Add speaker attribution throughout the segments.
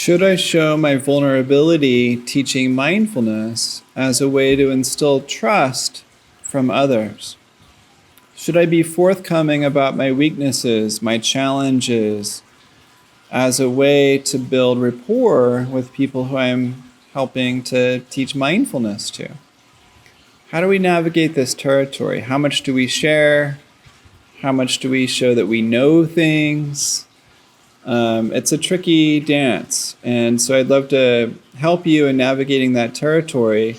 Speaker 1: Should I show my vulnerability teaching mindfulness as a way to instill trust from others? Should I be forthcoming about my weaknesses, my challenges, as a way to build rapport with people who I'm helping to teach mindfulness to? How do we navigate this territory? How much do we share? How much do we show that we know things? It's a tricky dance. And so I'd love to help you in navigating that territory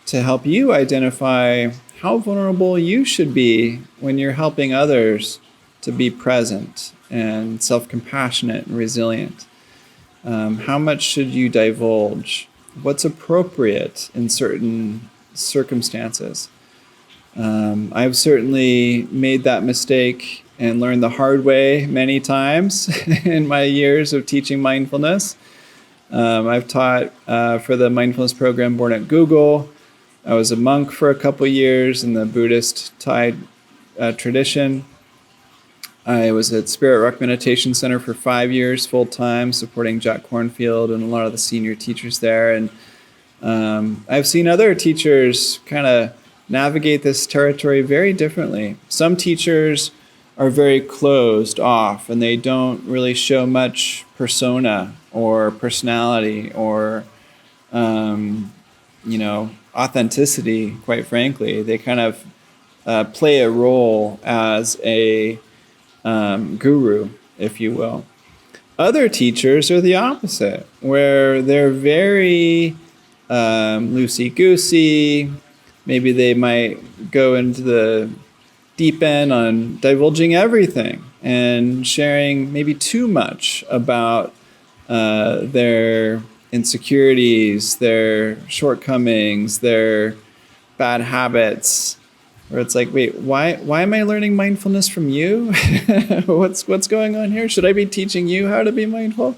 Speaker 1: to help you identify how vulnerable you should be when you're helping others to be present and self-compassionate and resilient. How much should you divulge? What's appropriate in certain circumstances? I've certainly made that mistake and learned the hard way many times in my years of teaching mindfulness. I've taught for the mindfulness program born at Google. I was a monk for a couple years in the Buddhist Thai tradition. I was at Spirit Rock Meditation Center for 5 years full-time, supporting Jack Kornfield and a lot of the senior teachers there. And I've seen other teachers kind of navigate this territory very differently. Some teachers are very closed off and they don't really show much persona or personality or, authenticity, quite frankly. They kind of play a role as a guru, if you will. Other teachers are the opposite, where they're very loosey-goosey. Maybe they might go into the deepen on divulging everything and sharing maybe too much about their insecurities, their shortcomings, their bad habits. Where it's like, wait, why am I learning mindfulness from you? What's going on here? Should I be teaching you how to be mindful?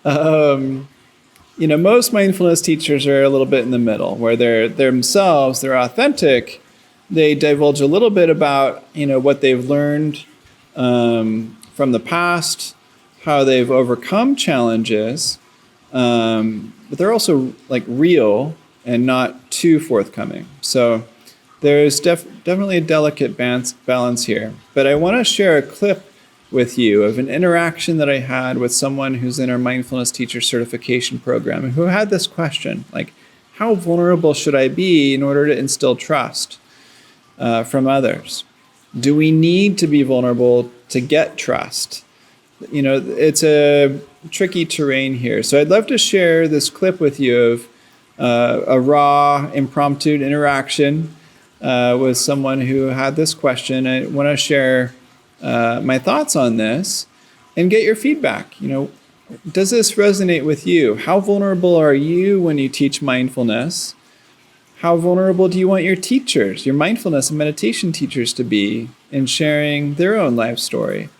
Speaker 1: Most mindfulness teachers are a little bit in the middle, where they're themselves, they're authentic. They divulge a little bit about, what they've learned from the past, how they've overcome challenges, but they're also like real and not too forthcoming. So there's definitely a delicate balance here. But I want to share a clip with you of an interaction that I had with someone who's in our mindfulness teacher certification program and who had this question, like, how vulnerable should I be in order to instill trust from others? Do we need to be vulnerable to get trust? It's a tricky terrain here. So I'd love to share this clip with you of a raw, impromptu interaction with someone who had this question. I want to share my thoughts on this and get your feedback. Does this resonate with you? How vulnerable are you when you teach mindfulness? How vulnerable do you want your teachers, your mindfulness and meditation teachers, to be in sharing their own life story?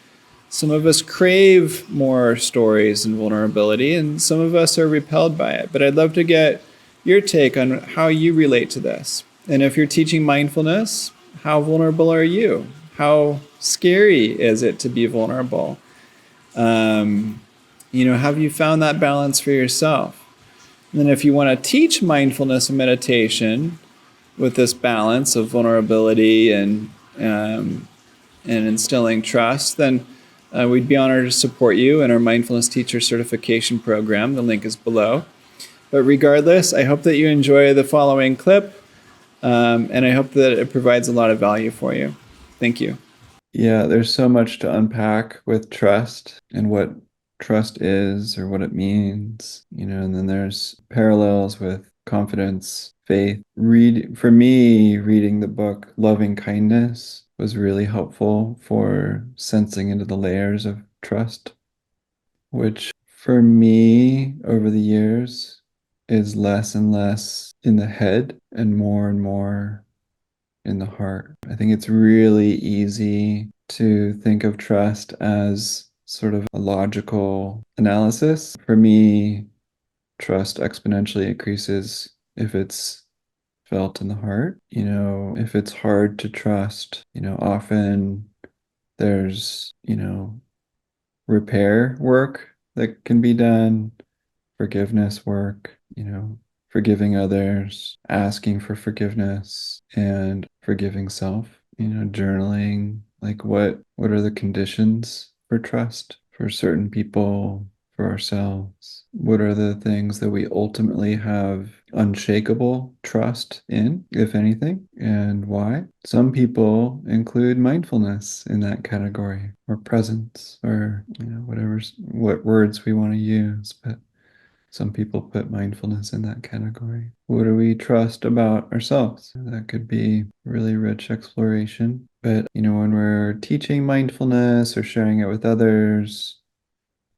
Speaker 1: Some of us crave more stories and vulnerability, and some of us are repelled by it. But I'd love to get your take on how you relate to this. And if you're teaching mindfulness, how vulnerable are you? How scary is it to be vulnerable? Have you found that balance for yourself? And then if you want to teach mindfulness and meditation with this balance of vulnerability and instilling trust, then we'd be honored to support you in our Mindfulness Teacher Certification Program. The link is below. But regardless, I hope that you enjoy the following clip, and I hope that it provides a lot of value for you. Thank you. Yeah, there's so much to unpack with trust and what trust is or what it means, and then there's parallels with confidence, faith. For me, reading the book Loving Kindness was really helpful for sensing into the layers of trust, which for me over the years is less and less in the head and more in the heart. I think it's really easy to think of trust as sort of a logical analysis. For me, trust exponentially increases if it's felt in the heart. If it's hard to trust, often there's, repair work that can be done.
Speaker 2: forgiveness work, forgiving others, asking for forgiveness, and forgiving self, journaling, like what are the conditions for trust for certain people, for ourselves? What are the things that we ultimately have unshakable trust in, if anything, and why? Some people include mindfulness in that category, or presence, or what words we want to use, but some people put mindfulness in that category. What do we trust about ourselves? That could be really rich exploration. But, when we're teaching mindfulness or sharing it with others,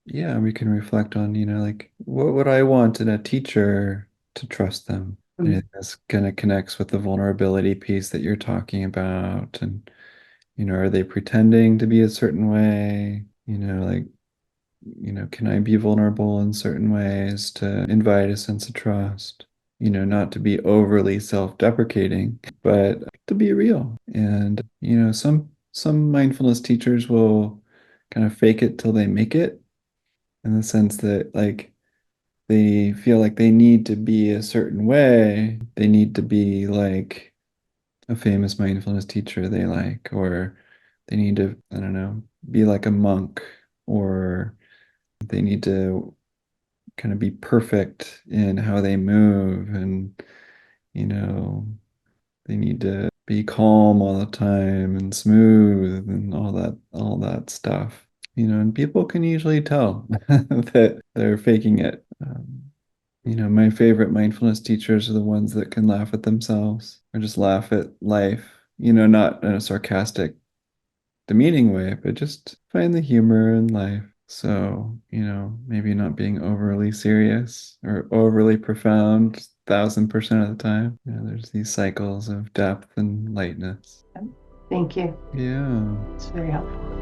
Speaker 2: yeah, we can reflect on, like, what would I want in a teacher to trust them? And I think this kind of connects with the vulnerability piece that you're talking about. And, are they pretending to be a certain way? Like, can I be vulnerable in certain ways to invite a sense of trust? Not to be overly self-deprecating, but to be real. And, some mindfulness teachers will kind of fake it till they make it, in the sense that, like, they feel like they need to be a certain way. They need to be like a famous mindfulness teacher they like, or they need to, I don't know, be like a monk, or they need to kind of be perfect in how they move, and you know they need to be calm all the time and smooth and all that stuff, and people can usually tell that they're faking it. My favorite mindfulness teachers are the ones that can laugh at themselves or just laugh at life, not in a sarcastic, demeaning way, but just find the humor in life. So, maybe not being overly serious or overly profound 1,000% of the time. There's these cycles of depth and lightness.
Speaker 3: Thank you.
Speaker 2: Yeah.
Speaker 3: It's very helpful.